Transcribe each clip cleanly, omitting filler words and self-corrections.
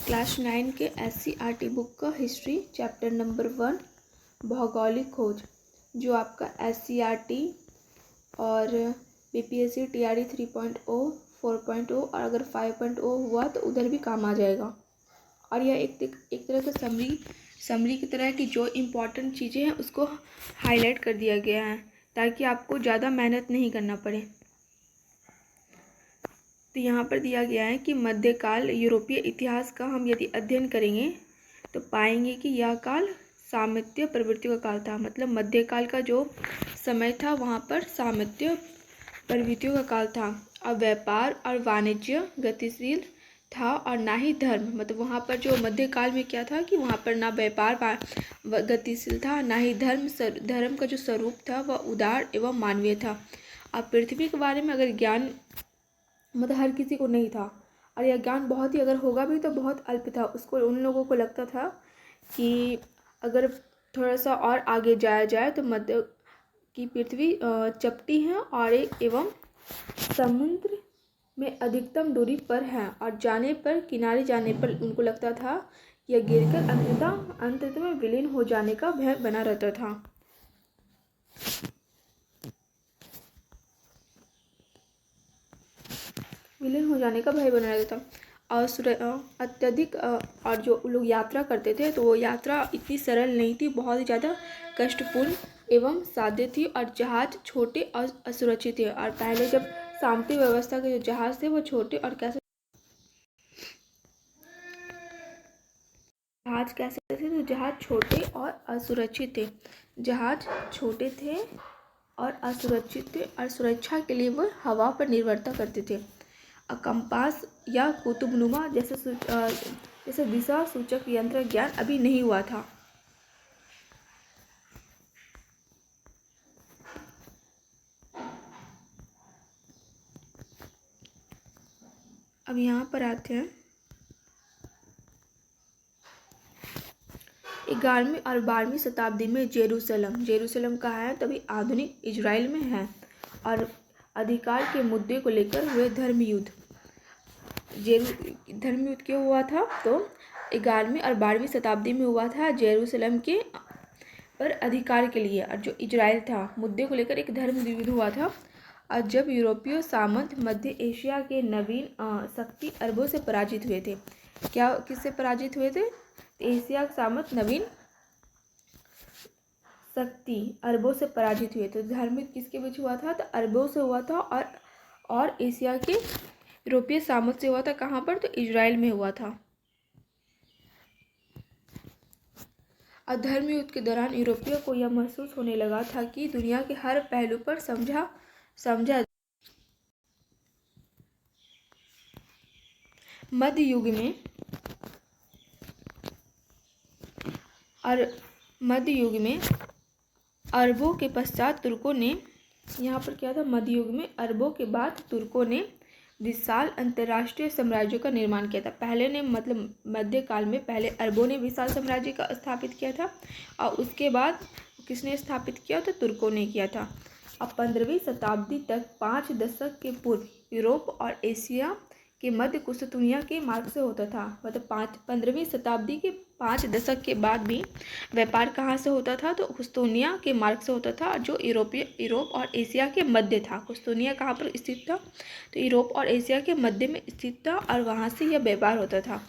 Class 9 के SCRT book का history chapter number 1 भौगोलिक खोज, जो आपका SCRT और BPSC TRE 3.0 4.0 और अगर 5.0 हुआ तो उधर भी काम आ जाएगा। और यह एक तरह का समरी की तरह है कि जो इम्पोर्टेंट चीज़ें हैं उसको हाईलाइट कर दिया गया है ताकि आपको ज़्यादा मेहनत नहीं करना पड़े। तो यहाँ पर दिया गया है कि मध्यकाल यूरोपीय इतिहास का हम यदि अध्ययन करेंगे तो पाएंगे कि यह काल सामंतीय प्रवृत्तियों का काल था। मतलब मध्यकाल का जो समय था वहाँ पर सामंतीय प्रवृत्तियों का काल था। अब व्यापार और वाणिज्य गतिशील था और ना ही धर्म। मतलब वहाँ पर जो मध्यकाल में क्या था कि वहाँ पर ना व्यापार गतिशील था, ना ही धर्म का जो स्वरूप था वह उदार एवं मानवीय था। अब पृथ्वी के बारे में अगर ज्ञान मतलब हर किसी को नहीं था, और यह ज्ञान बहुत ही अगर होगा भी तो बहुत अल्प था। उसको उन लोगों को लगता था कि अगर थोड़ा सा और आगे जाया जाए तो मध्य की पृथ्वी चपटी है और एवं समुद्र में अधिकतम दूरी पर है, और किनारे जाने पर उनको लगता था यह गिरकर अंततः में विलीन हो जाने का भय बना रहता था। विलीन हो जाने का भय बना रहता था। और अत्यधिक और जो लोग यात्रा करते थे तो वो यात्रा इतनी सरल नहीं थी, बहुत ही ज़्यादा कष्टपूर्ण एवं साध्य थी, और जहाज छोटे और असुरक्षित थे। और पहले जब सामंती व्यवस्था के जो जहाज थे वो छोटे और कैसे थे तो जहाज छोटे और असुरक्षित थे। जहाज छोटे थे और असुरक्षित थे, और सुरक्षा के लिए वो हवा पर निर्भरता करते थे। कंपास या कुतुबनुमा जैसे दिशा सूचक यंत्र ज्ञान अभी नहीं हुआ था। अब यहाँ पर आते हैं 11वीं और 12वीं शताब्दी में जेरूसलम कहाँ है? तभी आधुनिक इजराइल में है। और अधिकार के मुद्दे को लेकर हुए धर्म युद्ध क्यों हुआ था? तो 11वीं और 12वीं शताब्दी में हुआ था जेरूसलम के पर अधिकार के लिए, और जो इजराइल था मुद्दे को लेकर एक धर्म युद्ध हुआ था। और जब यूरोपीय सामंत मध्य एशिया के नवीन शक्ति अरबों से पराजित हुए थे। किससे पराजित हुए थे? एशिया सामंत नवीन शक्ति अरबों से पराजित हुए। तो धार्मिक किसके बीच हुआ था? तो अरबों से हुआ था, और एशिया के यूरोपीय सामंत से हुआ था। कहाँ पर? तो इजराइल में हुआ था। और धर्म युद्ध के दौरान यूरोपियों को यह महसूस होने लगा था कि दुनिया के हर पहलू पर समझा मध्य युग में अरबों के पश्चात तुर्कों ने, यहाँ पर क्या था? मध्य युग में अरबों के बाद तुर्कों ने विशाल अंतर्राष्ट्रीय साम्राज्यों का निर्माण किया था। पहले ने मतलब मध्यकाल में पहले अरबों ने विशाल साम्राज्य का स्थापित किया था, और उसके बाद किसने स्थापित किया? तो तुर्कों ने किया था। अब 15वीं शताब्दी तक 5 दशक के पूर्व यूरोप और एशिया के मध्य कुस्तुनिया के मार्ग से होता था। मतलब 15वीं शताब्दी के 5 दशक के बाद भी व्यापार कहाँ से होता था? तो कुस्तुनिया के मार्ग से होता था, जो यूरोप और एशिया के मध्य था। कुस्तुनिया कहाँ पर स्थित था? तो यूरोप और एशिया के मध्य में स्थित था, और वहाँ से यह व्यापार होता था।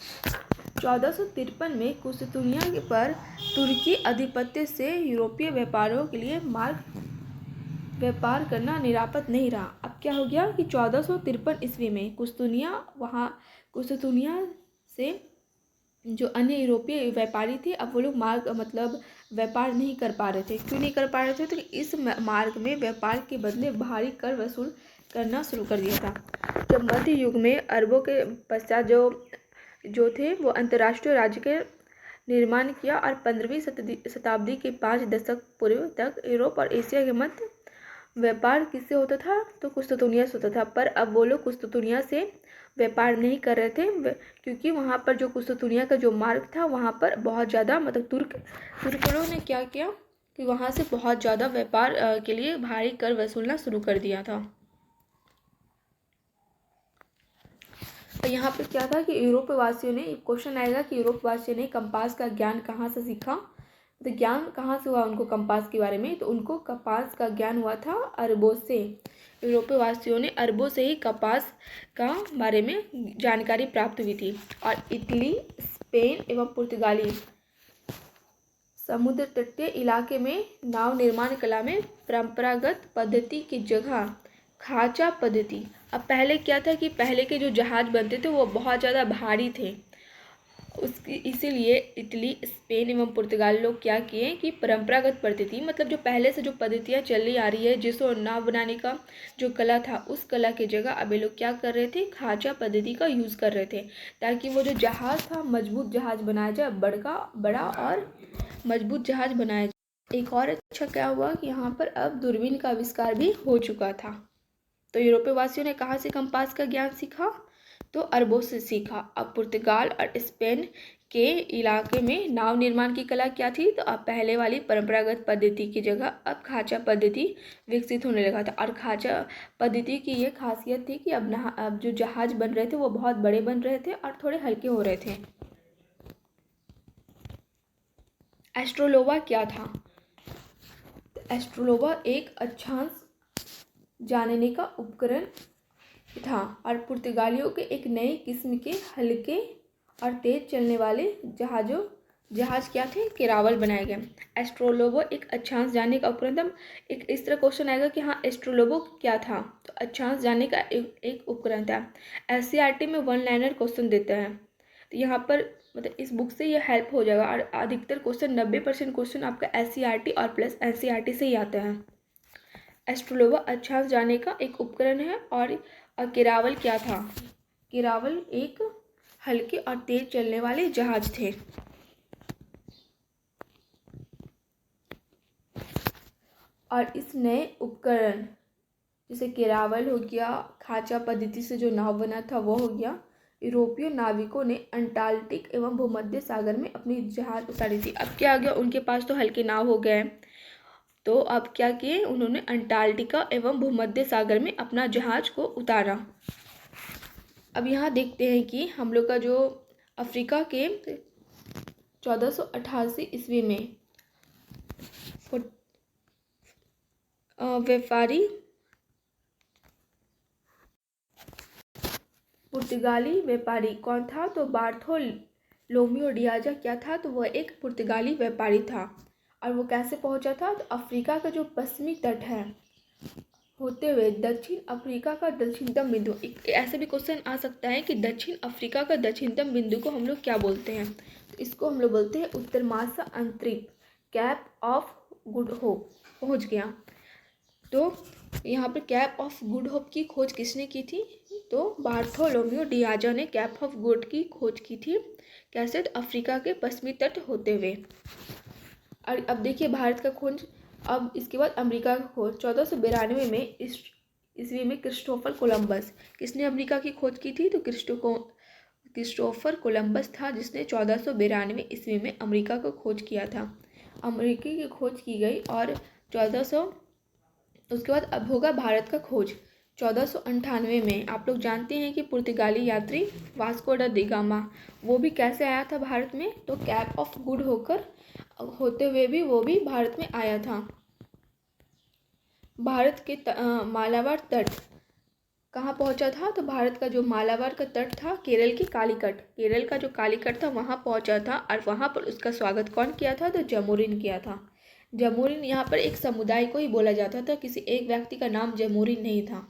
1453 में कुस्तुनिया पर तुर्की आधिपत्य से यूरोपीय व्यापारियों के लिए व्यापार करना निरापद नहीं रहा। अब क्या हो गया कि 1453 ईस्वी में कुस्तुनिया से जो अन्य यूरोपीय व्यापारी थे, अब वो लोग व्यापार नहीं कर पा रहे थे। क्यों नहीं कर पा रहे थे? तो इस मार्ग में व्यापार के बदले भारी कर वसूल करना शुरू कर दिया था। जब मध्य युग में अरबों के पश्चात जो थे वो अंतर्राष्ट्रीय राज्य के निर्माण किया, और 15वीं शताब्दी के 5 दशक पूर्व तक यूरोप और एशिया के मध्य व्यापार किससे होता था? तो कुस्तुनिया से होता था। पर अब वो लोग कुस्तुनिया से व्यापार नहीं कर रहे थे, क्योंकि वहाँ पर जो कुस्तुनिया का जो मार्ग था वहाँ पर बहुत ज़्यादा तुर्कों ने क्या किया कि वहाँ से बहुत ज़्यादा व्यापार के लिए भारी कर वसूलना शुरू कर दिया था। और यहाँ पे क्या था कि यूरोप वासियों ने, क्वेश्चन आएगा कि यूरोप वासियों ने कंपास का ज्ञान कहाँ से सीखा, तो ज्ञान कहाँ से हुआ उनको कंपास के बारे में, तो उनको कंपास का ज्ञान हुआ था अरबों से। यूरोपीय वासियों ने अरबों से ही कपास का बारे में जानकारी प्राप्त हुई थी। और इटली, स्पेन एवं पुर्तगाली समुद्र तटीय इलाके में नाव निर्माण कला में परंपरागत पद्धति की जगह खांचा पद्धति। अब पहले क्या था कि पहले के जो जहाज बनते थे वो बहुत ज़्यादा भारी थे, उसकी इसीलिए इटली, स्पेन एवं पुर्तगाल लोग क्या किए कि परंपरागत पद्धति, मतलब जो पहले से जो पद्धतियाँ चली आ रही है, जिसको नाव बनाने का जो कला था उस कला की जगह अब ये लोग क्या कर रहे थे, खांचा पद्धति का यूज़ कर रहे थे, ताकि वो जो जहाज़ था मजबूत जहाज़ बनाया जाए, बड़ा और मजबूत जहाज़ बनाया जाए। एक और अच्छा क्या हुआ कि यहाँ पर अब दूरबीन का आविष्कार भी हो चुका था। तो यूरोपीय वासियों ने कहाँ से कंपास का ज्ञान सीखा, तो अरबों से सीखा। अब पुर्तगाल और स्पेन के इलाके में नाव निर्माण की कला क्या थी, तो अब पहले वाली परंपरागत पद्धति की जगह अब खांचा पद्धति विकसित होने लगा था। और खांचा पद्धति की ये खासियत थी कि अब जो जहाज बन रहे थे वो बहुत बड़े बन रहे थे और थोड़े हल्के हो रहे थे। एस्ट्रोलोवा क्या था, एस्ट्रोलोवा एक अक्षांश जानने का उपकरण था और पुर्तगालियों के एक नई किस्म के हल्के और तेज चलने वाले जहाज क्या थे, केरावल बनाए गए। एस्ट्रोलोबो एक अक्षांश जानने का उपकरण था। एक इस तरह क्वेश्चन आएगा कि हाँ एस्ट्रोलोबो क्या था, तो अक्षांश जानने का एक उपकरण था। एनसीईआरटी में वन लाइनर क्वेश्चन देते हैं, तो यहाँ पर मतलब इस बुक से ये हेल्प हो जाएगा। और अधिकतर क्वेश्चन 90% क्वेश्चन आपका एससीईआरटी और प्लस एनसीईआरटी से ही आते हैं। एस्ट्रोलोबो अक्षांश जानने का एक उपकरण है। और केरावल क्या था, केरावल एक हल्के और तेज चलने वाले जहाज थे। और इस नए उपकरण जैसे केरावल हो गया, खांचा पद्धति से जो नाव बना था वो हो गया, यूरोपीय नाविकों ने अंटार्कटिक एवं भूमध्य सागर में अपनी जहाज उतारी थी। अब क्या आ गया, उनके पास तो हल्के नाव हो गए, तो अब क्या किए उन्होंने अंटार्कटिका एवं भूमध्य सागर में अपना जहाज को उतारा। अब यहाँ देखते हैं कि हम लोग का जो अफ्रीका के 1488 ईस्वी में व्यापारी पुर्तगाली व्यापारी कौन था, तो बार्थोलोम्यू डियाजा क्या था, तो वह एक पुर्तगाली व्यापारी था। और वो कैसे पहुंचा था, तो अफ्रीका का जो पश्चिमी तट है होते हुए दक्षिण अफ्रीका का दक्षिणतम बिंदु। ऐसे भी क्वेश्चन आ सकता है कि दक्षिण अफ्रीका का दक्षिणतम बिंदु को हम लोग क्या बोलते हैं, तो इसको हम लोग बोलते हैं उत्तर मासा अंतरिप, कैप ऑफ गुड होप पहुंच गया। तो यहाँ पर कैप ऑफ गुड होप की खोज किसने की थी, तो बार्थोलोम्यू डियाजा ने कैप ऑफ गुड की खोज की थी। कैसे, अफ्रीका के पश्चिमी तट होते हुए। और अब देखिए भारत का खोज, अब इसके बाद अमेरिका का खोज 1492 में ईस्वी में क्रिस्टोफर कोलंबस, किसने अमेरिका की खोज की थी, तो क्रिस्टोफर कोलंबस था जिसने 1492 ईस्वी में अमेरिका को खोज किया था। अमेरिका की खोज की गई। और 1400 उसके बाद अब होगा भारत का खोज 1498 में। आप लोग जानते हैं कि पुर्तगाली यात्री वास्को ड गामा वो भी कैसे आया था भारत में, तो कैप ऑफ गुड होते हुए भी वो भी भारत में आया था। भारत के मालाबार तट कहाँ पहुंचा था, तो भारत का जो मालाबार का तट था केरल का जो कालीकट था वहाँ पहुंचा था। और वहाँ पर उसका स्वागत कौन किया था, तो जमोरिन किया था। जमोरिन यहाँ पर एक समुदाय को ही बोला जाता था, किसी एक व्यक्ति का नाम जमोरिन नहीं था।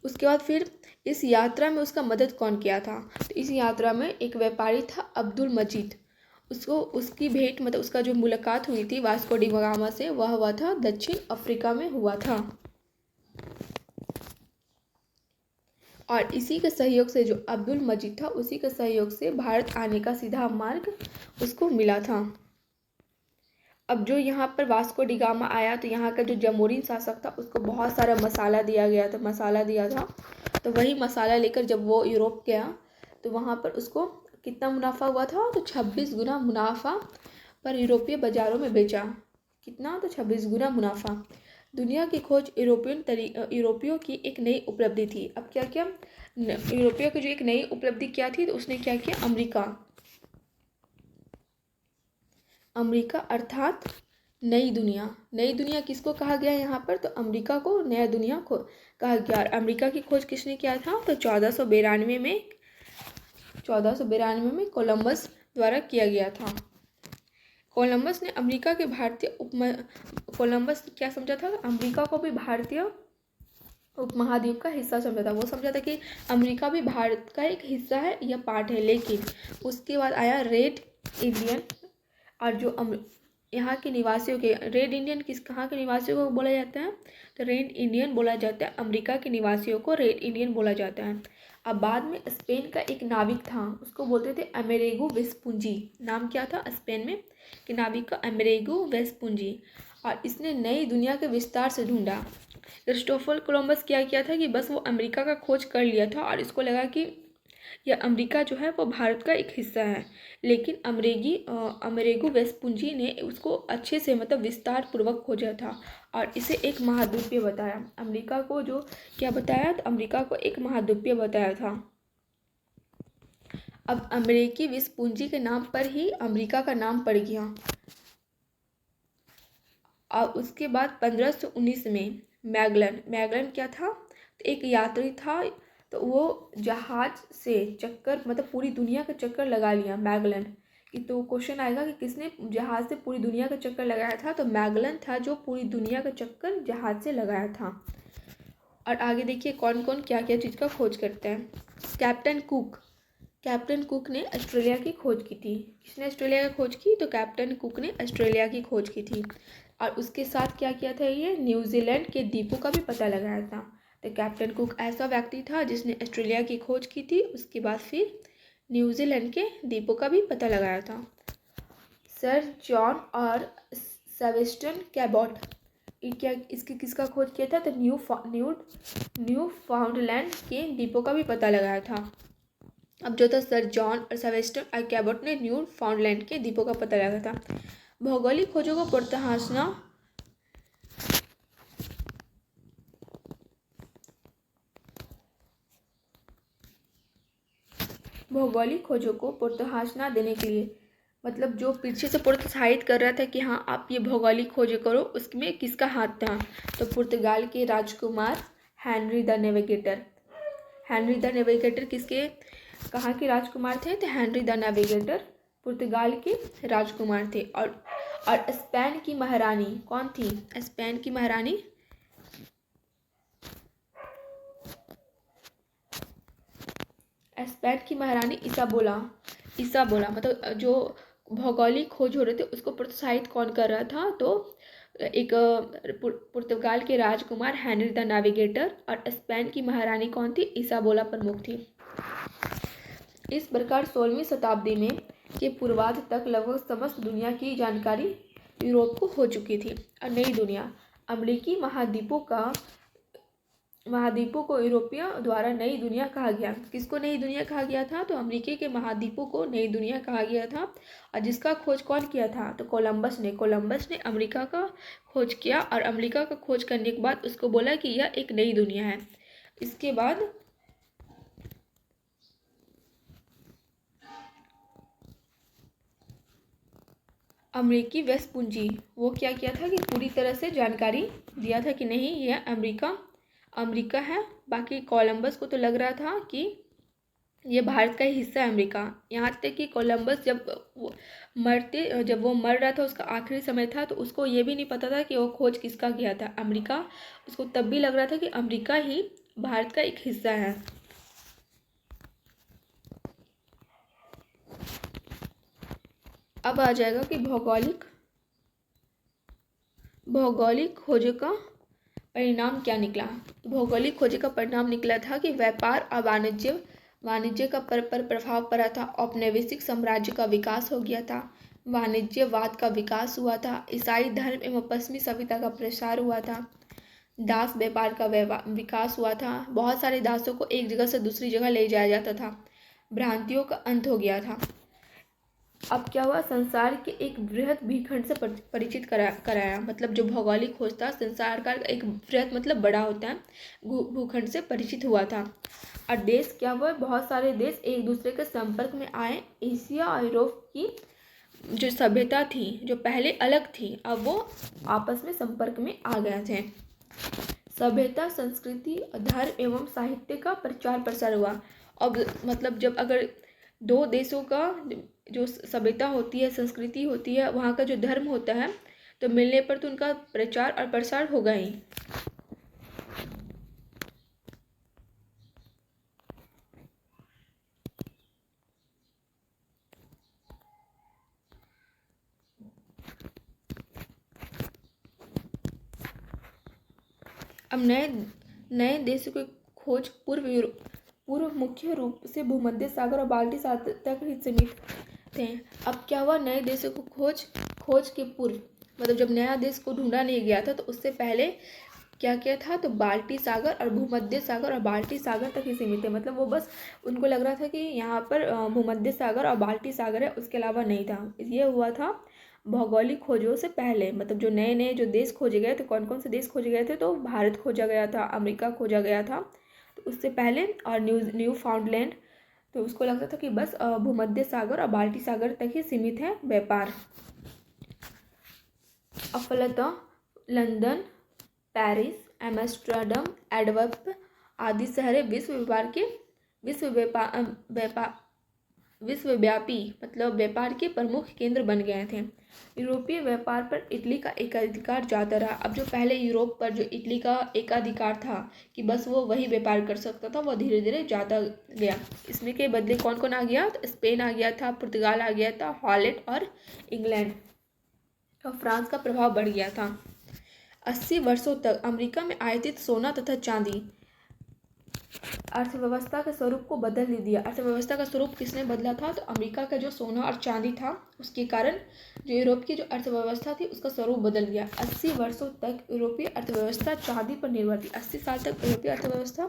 उसके बाद फिर इस यात्रा में उसका मदद कौन किया था, तो इस यात्रा में एक व्यापारी था अब्दुल मजीद, उसकी भेंट मतलब उसका जो मुलाकात हुई थी वास्को डी गामा से वह हुआ था दक्षिण अफ्रीका में हुआ था। और इसी के सहयोग से जो अब्दुल मजीद था उसी के सहयोग से भारत आने का सीधा मार्ग उसको मिला था। अब जो यहाँ पर वास्को डी गामा आया तो यहाँ का जो जमोरिन शासक था उसको बहुत सारा मसाला दिया था। तो वही मसाला लेकर जब वो यूरोप गया तो वहाँ पर उसको कितना मुनाफा हुआ था, तो 26 गुना मुनाफा पर यूरोपीय बाज़ारों में बेचा। कितना, तो 26 गुना मुनाफा। दुनिया की खोज यूरोपियों की एक नई उपलब्धि थी। अब क्या क्या यूरोपियों की जो एक नई उपलब्धि क्या थी, तो उसने क्या किया, अमेरिका अर्थात नई दुनिया। नई दुनिया किसको कहा गया यहाँ पर, तो अमेरिका को नया दुनिया को कहा गया। और अमेरिका की खोज किसने किया था, तो 1492 में कोलंबस द्वारा किया गया था। कोलंबस ने अमेरिका के कोलंबस क्या समझा था, अमेरिका को भी भारतीय उपमहाद्वीप का हिस्सा समझा था। वो समझा था कि अमेरिका भी भारत का एक हिस्सा है या पार्ट है। लेकिन उसके बाद आया रेड इंडियन, और जो यहाँ के निवासियों के रेड इंडियन कहाँ के निवासियों को बोला जाता है, तो रेड इंडियन बोला जाता है। अमेरिका के निवासियों को रेड इंडियन बोला जाता है। अब बाद में स्पेन का एक नाविक था, उसको बोलते थे अमेरिगो वेस्पुंजी। नाम क्या था स्पेन में कि नाविक का, अमेरिगो वेस्पुंजी। और इसने नई दुनिया के विस्तार से ढूंढा। क्रिस्टोफर कोलंबस क्या किया था कि बस वो अमेरिका का खोज कर लिया था और इसको लगा कि यह अमेरिका जो है वो भारत का एक हिस्सा है। लेकिन अमेरिगो वेस्पुंजी ने उसको अच्छे से मतलब विस्तार पूर्वक खोजा था और इसे एक महाद्वीपीय बताया। अमेरिका को जो क्या बताया, तो अमेरिका को एक महाद्वीपीय बताया था। अब अमेरिकी वेस्पुंजी के नाम पर ही अमेरिका का नाम पड़ गया। और उसके बाद 1519 में मैगलन क्या था, तो एक यात्री था, तो वो जहाज से चक्कर मतलब पूरी दुनिया का चक्कर लगा लिया मैगलन की। तो क्वेश्चन आएगा कि किसने जहाज से पूरी दुनिया का चक्कर लगाया था, तो मैगलन था जो पूरी दुनिया का चक्कर जहाज से लगाया था। और आगे देखिए कौन कौन क्या क्या चीज़ का खोज करते हैं। कैप्टन कुक ने ऑस्ट्रेलिया की खोज की थी। किसने ऑस्ट्रेलिया की खोज की, तो कैप्टन कुक ने ऑस्ट्रेलिया की खोज की थी। और उसके साथ क्या किया था, ये न्यूजीलैंड के द्वीपों का भी पता लगाया था। तो कैप्टन कुक ऐसा व्यक्ति था जिसने ऑस्ट्रेलिया की खोज की थी, उसके बाद फिर न्यूजीलैंड के द्वीपों का भी पता लगाया था। सर जॉन और सेबेस्टियन कैबॉट किसका खोज किया था, तो न्यू फाउंडलैंड के द्वीपों का भी पता लगाया था। अब जो था सर जॉन और सेबेस्टियन कैबॉट ने न्यू फाउंडलैंड के द्वीपों का पता लगाया था। भौगोलिक खोजों को प्रोत्साहन देने के लिए, मतलब जो पीछे से प्रोत्साहित कर रहा था कि हाँ आप ये भौगोलिक खोजें करो, उसमें किसका हाथ था, तो पुर्तगाल के राजकुमार हेनरी द नेविगेटर किसके कहाँ के राजकुमार थे, तो हेनरी द नेविगेटर पुर्तगाल के राजकुमार थे। और स्पेन की महारानी कौन थी, स्पेन की महारानी इसाबेला। मतलब जो भौगोलिक खोज हो रहे थे उसको प्रोत्साहित कौन कर रहा था, तो एक पुर्तगाल के राजकुमार हेनरी द नेविगेटर, और स्पेन की महारानी कौन थी, इसाबेला प्रमुख थी। इस प्रकार 16वीं शताब्दी में के पूर्वार्ध तक लगभग समस्त दुनिया की जानकारी यूरोप को हो चुकी थी। और नई दुनिया, अमेरिकी महाद्वीपों को यूरोपियों द्वारा नई दुनिया कहा गया। किसको नई दुनिया कहा गया था, तो अमेरिकी के महाद्वीपों को नई दुनिया कहा गया था। और जिसका खोज कौन किया था, तो कोलंबस ने अमेरिका का खोज किया। और अमेरिका का खोज करने के बाद उसको बोला कि यह एक नई दुनिया है। इसके बाद अमेरिकी वेस्पुंजी वो क्या किया था कि पूरी तरह से जानकारी दिया था कि नहीं यह अमेरिका है। बाकी कोलंबस को तो लग रहा था कि ये भारत का ही हिस्सा है अमेरिका। यहाँ तक कि कोलंबस जब वो मर रहा था, उसका आखिरी समय था, तो उसको ये भी नहीं पता था कि वो खोज किसका किया था, अमेरिका। उसको तब भी लग रहा था कि अमेरिका ही भारत का एक हिस्सा है। अब आ जाएगा कि भौगोलिक खोजों का परिणाम क्या निकला। तो भौगोलिक खोजों का परिणाम निकला था कि व्यापार और वाणिज्य का पर प्रभाव पड़ा था। औपनिवेशिक साम्राज्य का विकास हो गया था, वाणिज्यवाद का विकास हुआ था, ईसाई धर्म एवं पश्चिमी सभ्यता का प्रसार हुआ था, दास व्यापार का विकास हुआ था, बहुत सारे दासों को एक जगह से दूसरी जगह ले जाया जाता था, भ्रांतियों का अंत हो गया था। अब क्या हुआ, संसार के एक बृहद भूखंड से परिचित कराया। मतलब जो भौगोलिक खोज था, संसार का एक बृहद मतलब बड़ा होता है, भूखंड से परिचित हुआ था। और देश क्या हुआ, बहुत सारे देश एक दूसरे के संपर्क में आए। एशिया और यूरोप की जो सभ्यता थी, जो पहले अलग थी, अब वो आपस में संपर्क में आ गए थे। सभ्यता, संस्कृति, धर्म एवं साहित्य का प्रचार प्रसार हुआ। अब मतलब जब अगर दो देशों का जो सभ्यता होती है, संस्कृति होती है, वहाँ का जो धर्म होता है, तो मिलने पर तो उनका प्रचार और प्रसार होगा ही। अब नए देशों की खोज पूर्व मुख्य रूप से भूमध्य सागर और बाल्टी सागर तक ही सीमित थे। अब क्या हुआ, नए देशों को खोज के पूर्व, मतलब जब नया देश को ढूंढा नहीं गया था, तो उससे पहले क्या क्या था, तो बाल्टी सागर और भूमध्य सागर और बाल्टी सागर तक ही सीमित थे। मतलब वो बस उनको लग रहा था कि यहाँ पर भूमध्य सागर और बाल्टी सागर है, उसके अलावा नहीं था। ये हुआ था भौगोलिक खोजों से पहले। मतलब जो नए नए जो देश खोजे गए थे, कौन कौन से देश खोजे गए थे, तो भारत खोजा गया था, अमेरिका खोजा गया था, तो उससे पहले, और न्यू फाउंडलैंड, तो उसको लगता था कि बस भूमध्य सागर और बाल्टी सागर तक ही सीमित है व्यापार। अफलता लंदन, पेरिस, एम्स्टर्डम, एडवर्प आदि शहरें विश्वव्यापी मतलब व्यापार के प्रमुख केंद्र बन गए थे। यूरोपीय व्यापार पर इटली का एकाधिकार जाता रहा। अब जो पहले यूरोप पर जो इटली का एकाधिकार था कि बस वो वही व्यापार कर सकता था, वो धीरे धीरे जाता गया। इसमें के बदले कौन कौन आ गया, तो स्पेन आ गया था, पुर्तगाल आ गया था, हॉलैंड और इंग्लैंड और फ्रांस का प्रभाव बढ़ गया था। 80 वर्षों तक अमेरिका में आयातित सोना तथा चांदी अर्थव्यवस्था के स्वरूप को बदल ही दिया। अर्थव्यवस्था का स्वरूप किसने बदला था, तो अमेरिका का जो सोना और चांदी था, उसके कारण जो यूरोप की जो अर्थव्यवस्था थी, उसका स्वरूप बदल गया। 80 वर्षों तक यूरोपीय अर्थव्यवस्था चांदी पर निर्भर थी। 80 साल तक यूरोपीय अर्थव्यवस्था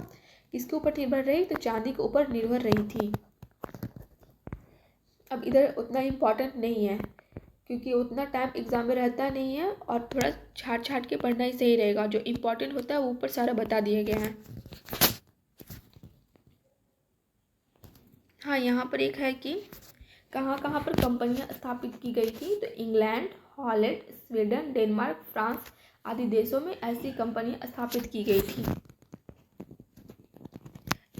किसके ऊपर निर्भर रही, तो चांदी के ऊपर निर्भर रही थी। अब इधर उतना इम्पोर्टेंट नहीं है, क्योंकि उतना टाइम एग्जाम में रहता नहीं है, और थोड़ा छाट के पढ़ना ही सही रहेगा। जो इम्पोर्टेंट होता है वो ऊपर सारा बता दिए गए हैं। हाँ, यहाँ पर एक है कि कहाँ कहाँ पर कंपनियाँ स्थापित की गई थी, तो England, Holland, Sweden, Denmark, France आदि देशों में ऐसी कंपनियाँ स्थापित की गई थी।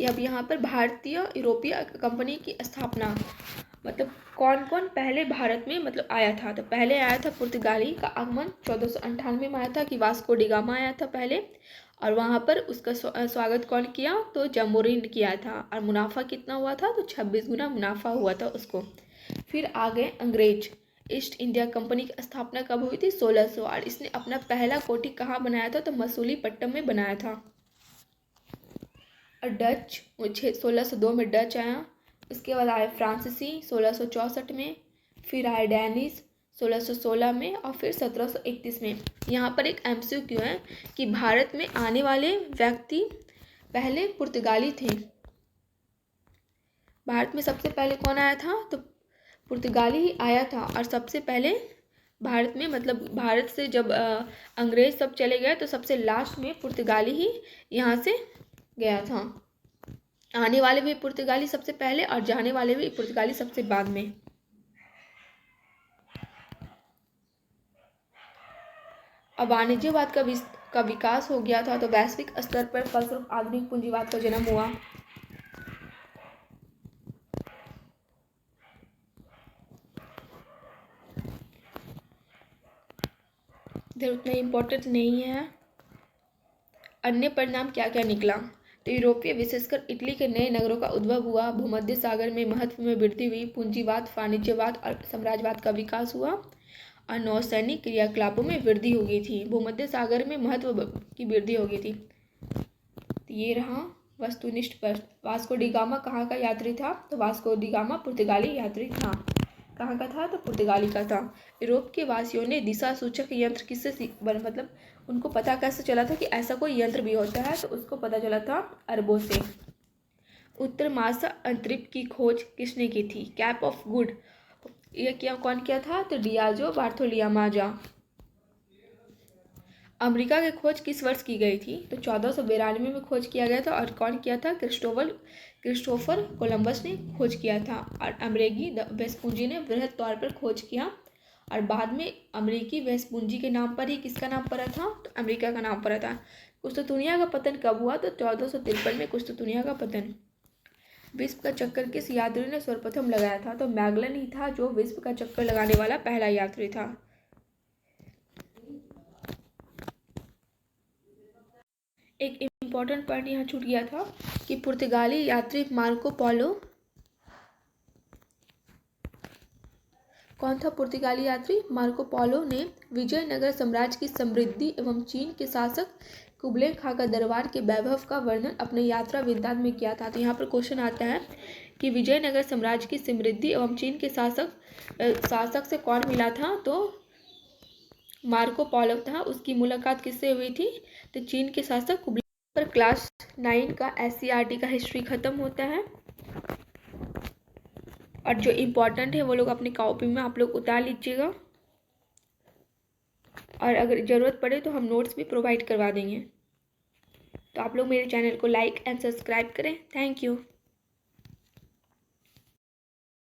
अब यहाँ पर भारतीय यूरोपीय कंपनी की स्थापना, मतलब कौन कौन पहले भारत में मतलब आया था, तो पहले आया था पुर्तगाली का आगमन 1498 में आया था, कि वास्को डी गामा आया था पहले, और वहाँ पर उसका स्वागत कौन किया, तो जम्बोरिन किया था, और मुनाफा कितना हुआ था, तो 26 गुना मुनाफा हुआ था उसको। फिर आ गए अंग्रेज। ईस्ट इंडिया कंपनी की स्थापना कब हुई थी, 1600, और इसने अपना पहला कोठी कहाँ बनाया था, तो मसूलीपट्टनम में बनाया था। और डच 1602 में डच आया। उसके बाद आए फ्रांसीसी 1664 में, फिर आए डैनिश 1616 में, और फिर 1731 में। यहाँ पर एक MCQ है कि भारत में आने वाले व्यक्ति पहले पुर्तगाली थे। भारत में सबसे पहले कौन आया था, तो पुर्तगाली ही आया था। और सबसे पहले भारत में, मतलब भारत से जब अंग्रेज सब चले गए, तो सबसे लास्ट में पुर्तगाली ही यहाँ से गया था। आने वाले भी पुर्तगाली सबसे पहले, और जाने वाले भी पुर्तगाली सबसे बाद में। अब वाणिज्यवाद का विकास हो गया था, तो वैश्विक स्तर पर फलस्वरूप आधुनिक पूंजीवाद का जन्म हुआ। इधर उतना इम्पोर्टेंट नहीं है। अन्य परिणाम क्या क्या निकला, तो यूरोपीय विशेषकर इटली के नए नगरों का उद्भव हुआ। भूमध्य सागर में महत्व में वृद्धि हुई। पूंजीवाद, वाणिज्यवाद और साम्राज्यवाद का विकास हुआ, और नौसैनिक क्रियाकलापों में वृद्धि हो गई थी। भूमध्य सागर में महत्व की वृद्धि हो गई थी। तो ये रहा वस्तुनिष्ठ प्रश्न। वास्को डी गामा कहाँ का यात्री था, तो वास्को डी गामा पुर्तगाली यात्री था। कहाँ का था, तो पुर्तगाली का था। यूरोप के वासियों ने दिशा सूचक यंत्र किससे मतलब उनको पता कैसे चला था कि ऐसा कोई यंत्र भी होता है, तो उसको पता चला था अरबों से। उत्तर मासा अंतरिक्ष की खोज किसने की थी, कैप ऑफ गुड ये क्या कौन किया था? तो डियाजो बार्थोलियामाजा। अमेरिका की खोज किस वर्ष की गई थी? तो 1492 में खोज किया गया था। और कौन किया था? क्रिस्टोफर कोलंबस ने खोज किया था। और अमेरिकी वेस्पुंजी ने बृहद तौर पर खोज किया। और बाद में अमेरिकी वेस्पुंजी के नाम पर ही किसका नाम पड़ा था? तो अमेरिका का नाम पड़ा था। कुस्तुतुनिया का पतन कब हुआ? तो 1453 में कुस्तुतुनिया का पतन। विश्व का चक्कर किस यात्री ने सर्वप्रथम लगाया था? तो मैगलन ही था जो विश्व का चक्कर लगाने वाला पहला यात्री था। एक इम्पॉर्टेंट पॉइंट यहाँ छूट गया था कि पुर्तगाली यात्री मार्को पोलो कौन था? पुर्तगाली यात्री मार्को पोलो ने विजयनगर साम्राज्य की समृद्धि एवं चीन के शासक कुबले खां का दरबार के वैभव का वर्णन अपने यात्रा वृत्तांत में किया था। तो यहाँ पर क्वेश्चन आता है कि विजयनगर साम्राज्य की समृद्धि एवं चीन के शासक से कौन मिला था? तो मार्को पोलो था। उसकी मुलाकात किससे हुई थी? तो चीन के शासक कुबले। पर क्लास 9 का SCERT का हिस्ट्री खत्म होता है। और जो इम्पोर्टेंट है वो लोग अपनी कॉपी में आप लोग उतार लीजिएगा। और अगर ज़रूरत पड़े तो हम नोट्स भी प्रोवाइड करवा देंगे। तो आप लोग मेरे चैनल को लाइक एंड सब्सक्राइब करें। Thank you.